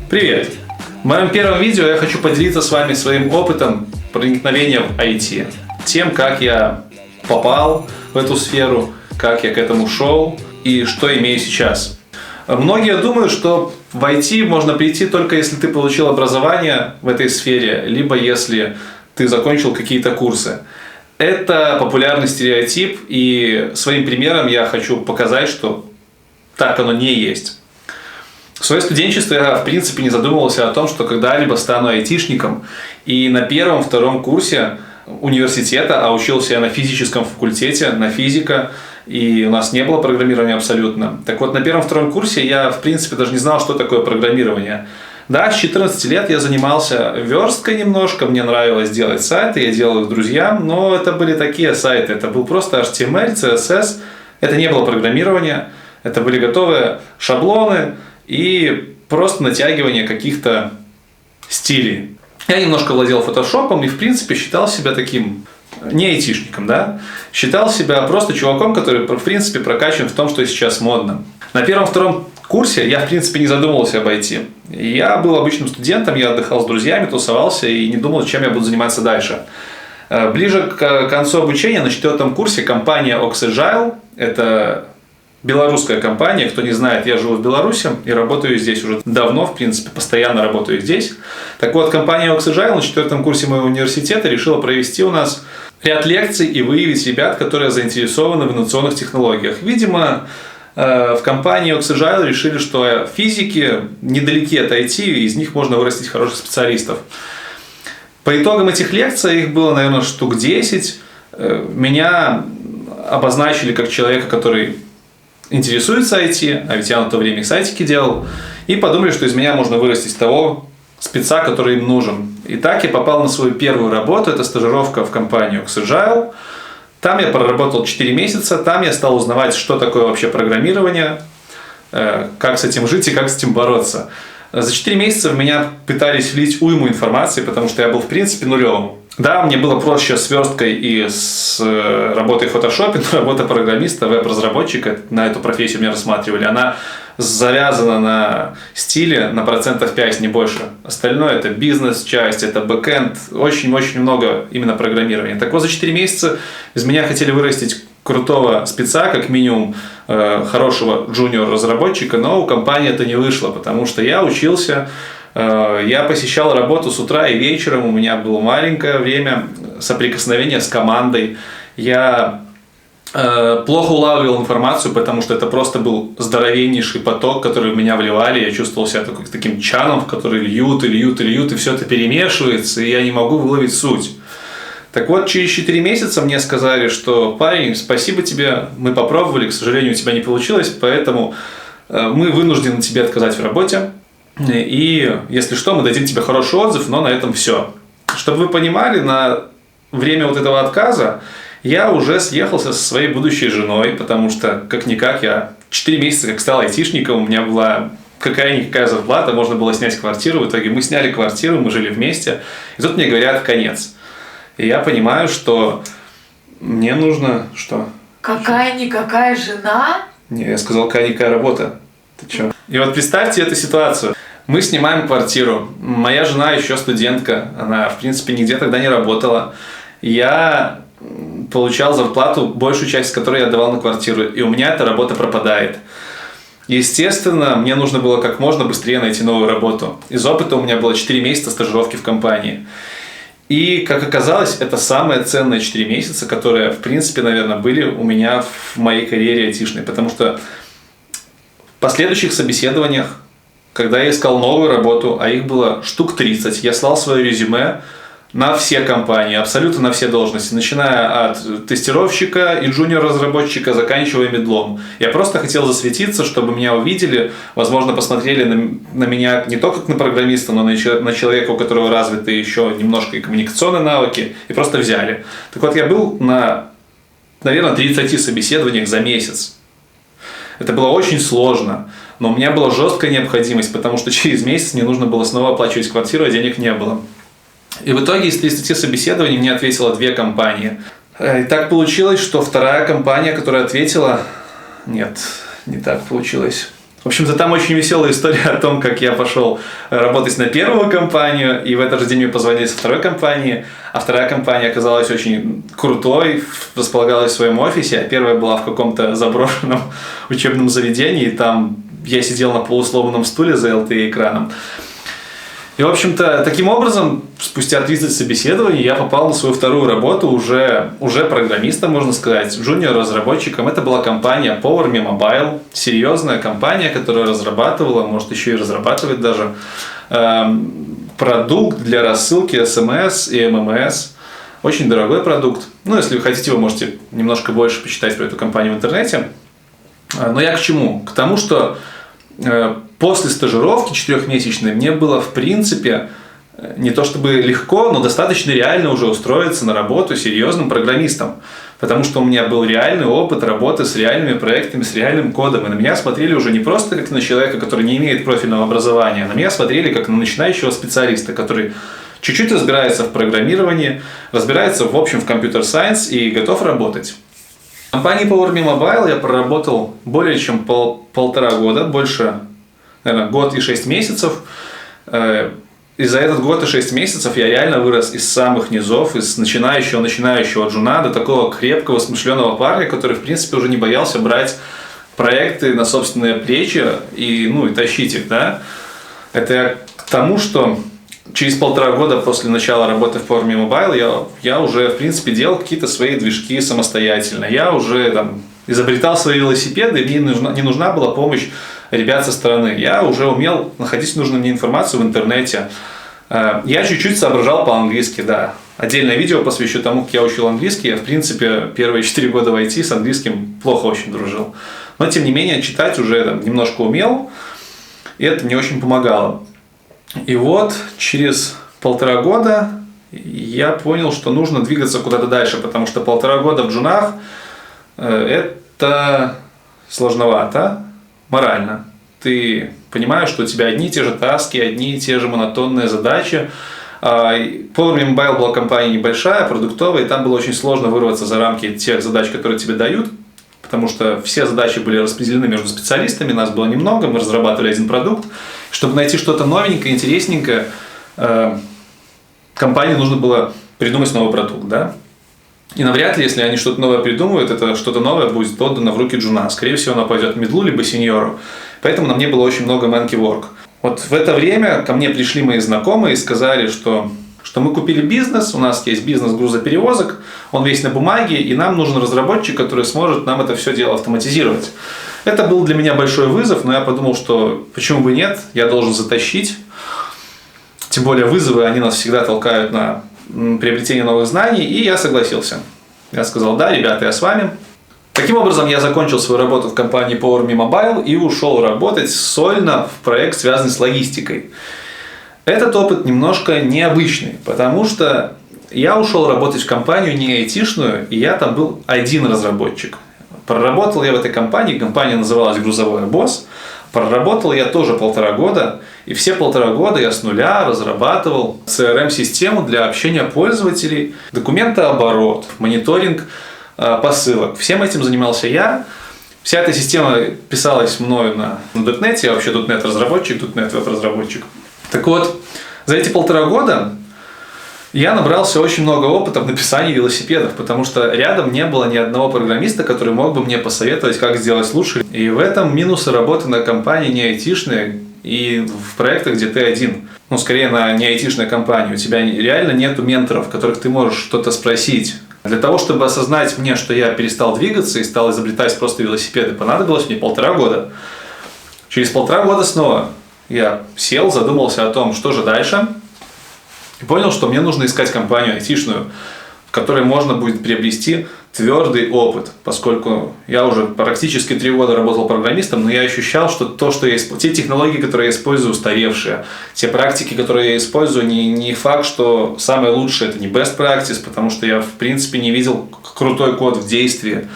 Привет! В моем первом видео я хочу поделиться с вами своим опытом проникновения в IT. Тем, как я попал в эту сферу, как я к этому шел и что имею сейчас. Многие думают, что в IT можно прийти только если ты получил образование в этой сфере, либо если ты закончил какие-то курсы. Это популярный стереотип, и своим примером я хочу показать, что так оно не есть. В свое студенчество я, в принципе, не задумывался о том, что когда-либо стану айтишником. И на первом-втором курсе университета, а учился я на физическом факультете, на физика, и у нас не было программирования абсолютно. Так вот, на первом-втором курсе я, в принципе, даже не знал, что такое программирование. Да, с 14 лет я занимался версткой немножко, мне нравилось делать сайты, я делал их друзьям, но это были такие сайты, это был просто HTML, CSS, это не было программирования, это были готовые шаблоны и просто натягивание каких-то стилей. Я немножко владел фотошопом и, в принципе, считал себя таким не айтишником, да? Считал себя просто чуваком, который, в принципе, прокачан в том, что сейчас модно. На первом-втором курсе я, в принципе, не задумывался об IT. Я был обычным студентом, я отдыхал с друзьями, тусовался и не думал, чем я буду заниматься дальше. Ближе к концу обучения, на 4-м курсе, компания Oxagile, это белорусская компания, кто не знает, я живу в Беларуси и работаю здесь уже давно, в принципе, постоянно работаю здесь. Так вот, компания Oxagile на 4-м курсе моего университета решила провести у нас ряд лекций и выявить ребят, которые заинтересованы в инновационных технологиях. Видимо, в компании Oxagile решили, что физики недалеки от IT, и из них можно вырастить хороших специалистов. По итогам этих лекций, их было, наверное, штук 10, меня обозначили как человека, который интересуется IT, а ведь я на то время и сайтики делал, и подумали, что из меня можно вырастить того спеца, который им нужен. И так я попал на свою первую работу, это стажировка в компанию Oxagile. Там я проработал 4 месяца, там я стал узнавать, что такое вообще программирование, как с этим жить и как с этим бороться. За 4 месяца в меня пытались влить уйму информации, потому что я был в принципе нулевым. Да, мне было проще с версткой и с работой в фотошопе, но работа программиста, веб-разработчика, на эту профессию меня рассматривали, она завязана на стиле на 5%, не больше. Остальное это бизнес-часть, это бэкэнд, очень-очень много именно программирования. Так вот, за 4 месяца из меня хотели вырастить крутого спеца, как минимум хорошего джуниор-разработчика, но у компании это не вышло, потому что я учился. Я посещал работу с утра и вечером, у меня было маленькое время соприкосновения с командой. Я плохо улавливал информацию, потому что это просто был здоровеннейший поток, который в меня вливали. Я чувствовал себя таким чаном, в который льют, и все это перемешивается, и я не могу выловить суть. Так вот, через 4 месяца мне сказали, что парень, спасибо тебе, мы попробовали, к сожалению, у тебя не получилось, поэтому мы вынуждены тебе отказать в работе. И, если что, мы дадим тебе хороший отзыв, но на этом все. Чтобы вы понимали, на время вот этого отказа я уже съехался со своей будущей женой, потому что, как-никак, я 4 месяца как стал айтишником, у меня была какая-никакая зарплата, можно было снять квартиру. В итоге мы сняли квартиру, мы жили вместе, и тут мне говорят конец. И я понимаю, что мне нужно... Что? Какая-никакая жена? Не, я сказал, какая-никакая работа. Ты чё? И вот представьте эту ситуацию. Мы снимаем квартиру. Моя жена еще студентка. Она, в принципе, нигде тогда не работала. Я получал зарплату, большую часть которой я отдавал на квартиру. И у меня эта работа пропадает. Естественно, мне нужно было как можно быстрее найти новую работу. Из опыта у меня было 4 месяца стажировки в компании. И, как оказалось, это самые ценные 4 месяца, которые, в принципе, наверное, были у меня в моей карьере айтишной. Потому что в последующих собеседованиях, когда я искал новую работу, а их было штук 30, я слал свое резюме на все компании, абсолютно на все должности, начиная от тестировщика и джуниор-разработчика, заканчивая медлом. Я просто хотел засветиться, чтобы меня увидели, возможно, посмотрели на меня не только как на программиста, но на человека, у которого развиты еще немножко и коммуникационные навыки, и просто взяли. Так вот, я был на, наверное, 30 собеседованиях за месяц. Это было очень сложно, но у меня была жесткая необходимость, потому что через месяц мне нужно было снова оплачивать квартиру, а денег не было. И в итоге из 30 собеседований мне ответило 2 компании. И так получилось, что вторая компания, которая ответила... Нет, не так получилось. В общем-то, там очень веселая история о том, как я пошел работать на первую компанию, и в этот же день мне позвонили со второй компании, а вторая компания оказалась очень крутой, располагалась в своем офисе, а первая была в каком-то заброшенном учебном заведении, и там я сидел на полусломанном стуле за LTE-экраном. И, в общем-то, таким образом, спустя 30 собеседований, я попал на свою вторую работу уже программистом, можно сказать, джуниор-разработчиком. Это была компания PowerMe Mobile, серьезная компания, которая разрабатывала, может, еще и разрабатывает даже, продукт для рассылки SMS и MMS. Очень дорогой продукт. Ну, если вы хотите, вы можете немножко больше почитать про эту компанию в интернете. Но я к чему? К тому, что после стажировки 4-месячной мне было, в принципе, не то чтобы легко, но достаточно реально уже устроиться на работу серьезным программистом. Потому что у меня был реальный опыт работы с реальными проектами, с реальным кодом. И на меня смотрели уже не просто как на человека, который не имеет профильного образования, а на меня смотрели как на начинающего специалиста, который чуть-чуть разбирается в программировании, разбирается в общем в компьютер-сайенс и готов работать. В компании PowerMe Mobile я проработал более чем полтора года, больше, наверное, год и 6 месяцев. И за этот год и 6 месяцев я реально вырос из самых низов, из начинающего джуна до такого крепкого, смышленого парня, который, в принципе, уже не боялся брать проекты на собственные плечи и тащить их, да. Это я к тому, что через полтора года после начала работы в PowerMe Mobile я уже, в принципе, делал какие-то свои движки самостоятельно. Я уже изобретал свои велосипеды, и мне не нужна была помощь ребят со стороны. Я уже умел находить нужную мне информацию в интернете. Я чуть-чуть соображал по-английски, да. Отдельное видео посвящу тому, как я учил английский. Я, в принципе, первые 4 года в IT с английским плохо очень дружил. Но, тем не менее, читать уже немножко умел, и это мне очень помогало. И вот через полтора года я понял, что нужно двигаться куда-то дальше, потому что полтора года в джунах это сложновато морально. Ты понимаешь, что у тебя одни и те же таски, одни и те же монотонные задачи. PowerMe Mobile была компания небольшая, продуктовая, и там было очень сложно вырваться за рамки тех задач, которые тебе дают, потому что все задачи были распределены между специалистами, нас было немного, мы разрабатывали один продукт. Чтобы найти что-то новенькое, интересненькое, компании нужно было придумать новый продукт, да? И навряд ли, если они что-то новое придумывают, это что-то новое будет отдано в руки джуна. Скорее всего, оно пойдет медлу либо сеньору. Поэтому на мне было очень много monkey work. Вот в это время ко мне пришли мои знакомые и сказали, что мы купили бизнес, у нас есть бизнес грузоперевозок, он весь на бумаге, и нам нужен разработчик, который сможет нам это все дело автоматизировать. Это был для меня большой вызов, но я подумал, что почему бы нет, я должен затащить. Тем более вызовы, они нас всегда толкают на приобретение новых знаний, и я согласился. Я сказал: да, ребята, я с вами. Таким образом, я закончил свою работу в компании PowerMe Mobile и ушел работать сольно в проект, связанный с логистикой. Этот опыт немножко необычный, потому что я ушел работать в компанию не айтишную, и я там был один разработчик. Проработал я в этой компании, компания называлась «Грузовой босс». Проработал я тоже полтора года, и все полтора года я с нуля разрабатывал CRM-систему для общения пользователей, документооборот, мониторинг посылок. Всем этим занимался я. Вся эта система писалась мною на .NET, я вообще .NET разработчик, .NET веб-разработчик. Так вот, за эти полтора года я набрался очень много опыта в написании велосипедов, потому что рядом не было ни одного программиста, который мог бы мне посоветовать, как сделать лучше. И в этом минусы работы на компании не айтишные и в проектах, где ты один. Скорее на не айтишной компании. У тебя реально нету менторов, которых ты можешь что-то спросить. Для того, чтобы осознать мне, что я перестал двигаться и стал изобретать просто велосипеды, понадобилось мне полтора года. Через полтора года снова я сел, задумался о том, что же дальше. И понял, что мне нужно искать компанию айтишную, в которой можно будет приобрести твердый опыт, поскольку я уже практически 3 года работал программистом, но я ощущал, что те технологии, которые я использую, устаревшие, те практики, которые я использую, не факт, что самое лучшее, это не best practice, потому что я в принципе не видел крутой код в действии.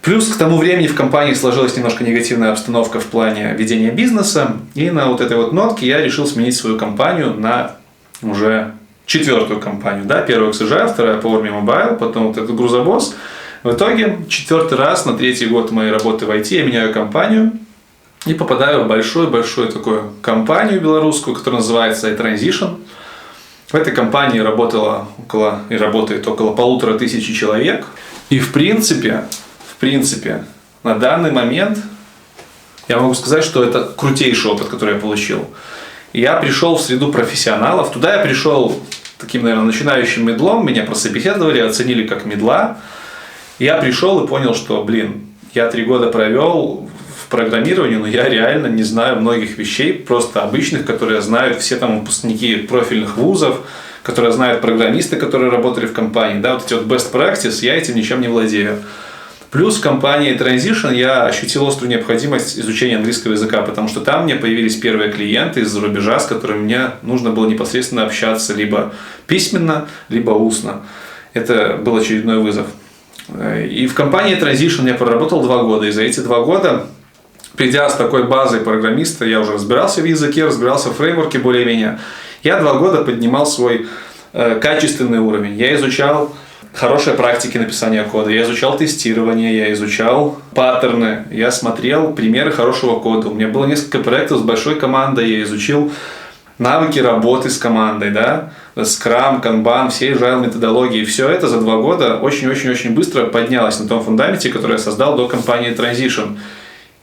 Плюс к тому времени в компании сложилась немножко негативная обстановка в плане ведения бизнеса, и на вот этой вот нотке я решил сменить свою компанию на уже 4-ю компанию, да, первая XGI, вторая PowerMe Mobile, потом вот этот грузобосс. В итоге 4-й раз на 3-й год моей работы в IT я меняю компанию, и попадаю в большую-большую такую компанию белорусскую, которая называется iTransition. В этой компании работает около 1500 человек. И в принципе, на данный момент я могу сказать, что это крутейший опыт, который я получил. Я пришел в среду профессионалов. Туда я пришел таким, наверное, начинающим мидлом. Меня прособеседовали, оценили как мидла. Я пришел и понял, что, я 3 года провел в программировании, но я реально не знаю многих вещей, просто обычных, которые знают все там выпускники профильных вузов, которые знают программисты, которые работали в компании. Да, вот эти вот best practice, я этим ничем не владею. Плюс в компании Transition я ощутил острую необходимость изучения английского языка, потому что там мне появились первые клиенты из-за рубежа, с которыми мне нужно было непосредственно общаться либо письменно, либо устно. Это был очередной вызов. И в компании Transition я проработал 2 года, и за эти 2 года, придя с такой базой программиста, я уже разбирался в языке, разбирался в фреймворке более-менее, я 2 года поднимал свой качественный уровень. Я изучал хорошие практики написания кода, я изучал тестирование, я изучал паттерны, я смотрел примеры хорошего кода. У меня было несколько проектов с большой командой, я изучил навыки работы с командой, да, Scrum, Kanban, все agile методологии. Все это за 2 года очень-очень-очень быстро поднялось на том фундаменте, который я создал до компании Transition.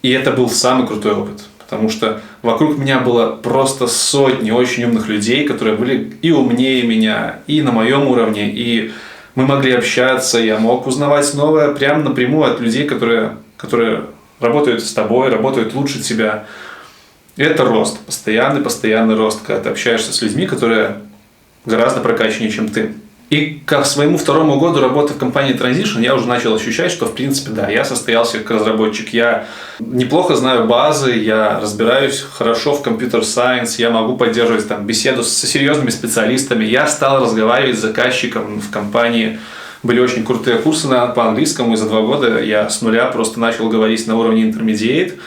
И это был самый крутой опыт, потому что вокруг меня было просто сотни очень умных людей, которые были и умнее меня, и на моем уровне, и мы могли общаться, я мог узнавать новое прямо напрямую от людей, которые работают с тобой, работают лучше тебя. Это рост, постоянный рост, когда ты общаешься с людьми, которые гораздо прокачаннее, чем ты. И к своему 2-му году работы в компании Transition я уже начал ощущать, что в принципе, да, я состоялся как разработчик. Я неплохо знаю базы, я разбираюсь хорошо в компьютер-сайенс, я могу поддерживать там беседу со серьезными специалистами. Я стал разговаривать с заказчиком в компании. Были очень крутые курсы по английскому, и за 2 года я с нуля просто начал говорить на уровне intermediate.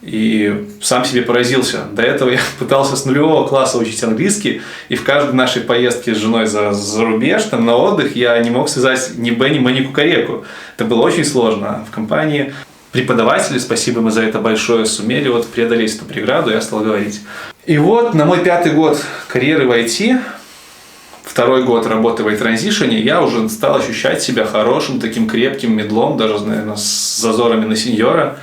И сам себе поразился. До этого я пытался с 0-го класса учить английский, и в каждой нашей поездке с женой за рубеж, там, на отдых, я не мог связать ни Б, ни М, ни кукареку. Это было очень сложно. В компании преподаватели, спасибо им за это большое, сумели преодолеть эту преграду, я стал говорить. И вот на мой 5-й год карьеры в IT, 2-й год работы в iTransition, я уже стал ощущать себя хорошим, таким крепким мидлом, даже, наверное, с зазорами на сеньора,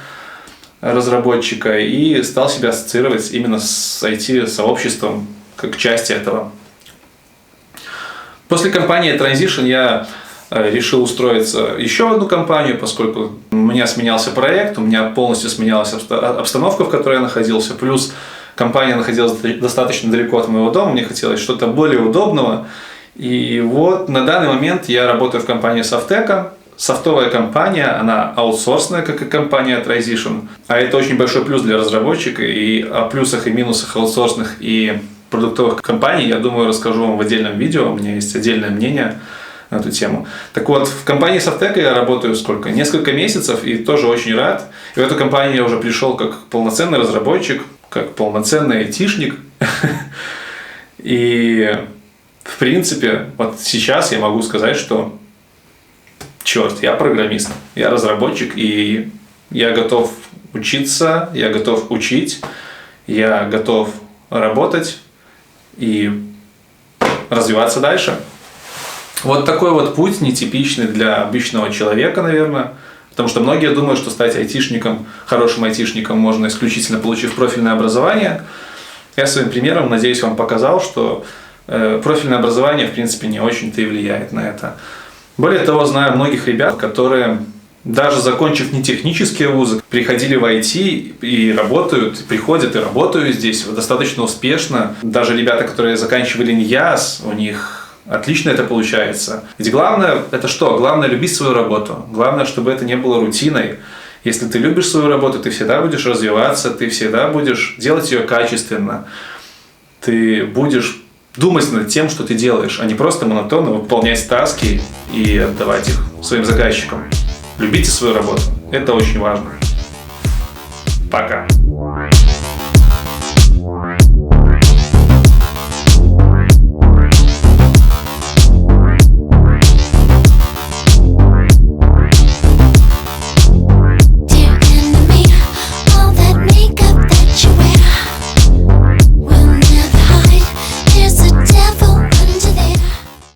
разработчика, и стал себя ассоциировать именно с IT-сообществом как части этого. После компании Transition я решил устроиться еще в одну компанию, поскольку у меня сменялся проект, у меня полностью сменялась обстановка, в которой я находился, плюс компания находилась достаточно далеко от моего дома, мне хотелось что-то более удобного. И вот на данный момент я работаю в компании Softeka. Софтовая компания, она аутсорсная, как и компания Transition, а это очень большой плюс для разработчика, и о плюсах и минусах аутсорсных и продуктовых компаний я думаю расскажу вам в отдельном видео, у меня есть отдельное мнение на эту тему. Так вот, в компании Softeka я работаю несколько месяцев, и тоже очень рад. И в эту компанию я уже пришел как полноценный разработчик, как полноценный айтишник. И в принципе, вот сейчас я могу сказать, что черт, я программист, я разработчик, и я готов учиться, я готов учить, я готов работать и развиваться дальше. Вот такой вот путь, нетипичный для обычного человека, наверное, потому что многие думают, что стать айтишником, хорошим айтишником можно исключительно получив профильное образование. Я своим примером, надеюсь, вам показал, что профильное образование, в принципе, не очень-то и влияет на это. Более того, знаю многих ребят, которые, даже закончив не технические вузы, приходили в IT и работают, приходят и работают здесь достаточно успешно. Даже ребята, которые заканчивали НИЯС, у них отлично это получается. Ведь главное это что? Главное любить свою работу. Главное, чтобы это не было рутиной. Если ты любишь свою работу, ты всегда будешь развиваться, ты всегда будешь делать ее качественно. Ты будешь думать над тем, что ты делаешь, а не просто монотонно выполнять таски и отдавать их своим заказчикам. Любите свою работу. Это очень важно. Пока.